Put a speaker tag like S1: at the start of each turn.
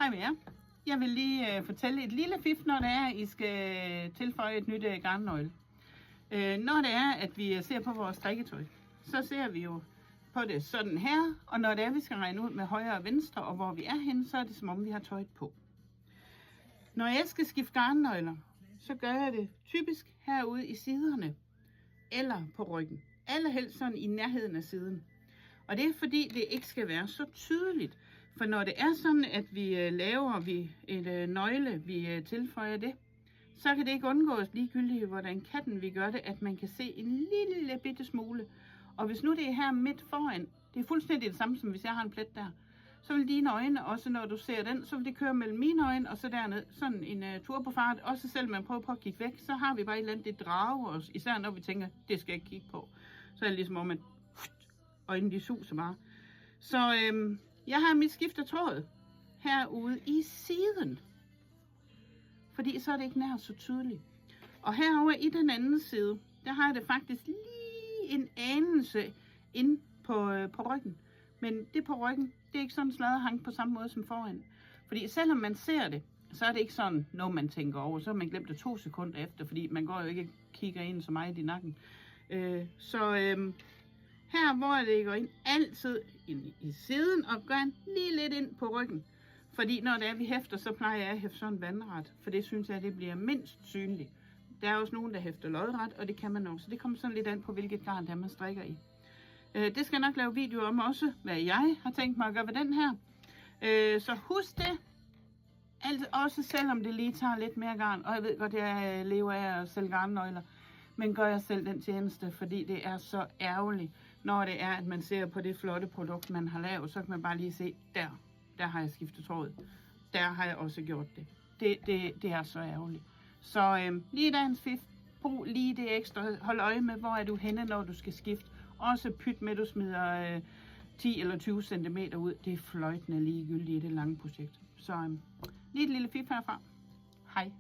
S1: Hej med jer. Jeg vil lige fortælle et lille fif, når det er, I skal tilføje et nyt garnnøgle. Når det er, at vi ser på vores strikketøj, så ser vi jo på det sådan her. Og når det er, vi skal regne ud med højre og venstre, og hvor vi er henne, så er det som om, vi har tøjet på. Når jeg skal skifte garnnøgler, så gør jeg det typisk herude i siderne, eller på ryggen. Allerhelst sådan i nærheden af siden. Og det er fordi, det ikke skal være så tydeligt. For når det er sådan, at vi laver et nøgle, vi tilføjer det, så kan det ikke undgås ligegyldigt, hvordan katten vi gør det, at man kan se en lille bitte smule. Og hvis nu det er her midt foran, det er fuldstændig det samme, som hvis jeg har en plet der, så vil dine øjne, også når du ser den, så vil det køre mellem mine øjne og så derned, sådan en turbofart. Også selv man prøver på at kigge væk, så har vi bare et eller andet, det drager os, især når vi tænker, det skal jeg ikke kigge på. Så er det ligesom om, at øjnene de suser bare. Så jeg har mit skiftetråd herude i siden, fordi så er det ikke nær så tydeligt. Og herover i den anden side, der har jeg det faktisk lige en anelse ind på ryggen. Men det på ryggen, det er ikke sådan sladderhang på samme måde som foran. Fordi selvom man ser det, så er det ikke sådan noget, man tænker over. Så har man glemt det 2 sekunder efter, fordi man går jo ikke og kigger ind så meget i nakken. Her hvor det går ind, altid ind i siden og gør lige lidt ind på ryggen. Fordi når det er, vi hæfter, så plejer jeg at hæfte sådan vandret. For det synes jeg, det bliver mindst synligt. Der er også nogen, der hæfter lodret, og det kan man også. Det kommer sådan lidt an på, hvilket garn der man strikker i. Det skal jeg nok lave video om også, hvad jeg har tænkt mig at gøre ved den her. Så husk det. Altså også selvom det lige tager lidt mere garn. Og jeg ved godt, jeg lever af at sælge garnnøgler. Men gør jeg selv den tjeneste, fordi det er så ærgerligt, når det er, at man ser på det flotte produkt, man har lavet. Så kan man bare lige se, der har jeg skiftet tråd. Der har jeg også gjort det. Det er så ærgerligt. Så lige dagens fif, brug lige det ekstra. Hold øje med, hvor er du henne, når du skal skifte. Også pyt med, at du smider 10 eller 20 cm ud. Det er fløjtende ligegyldigt i det lange projekt. Så lige et lille fif herfra. Hej.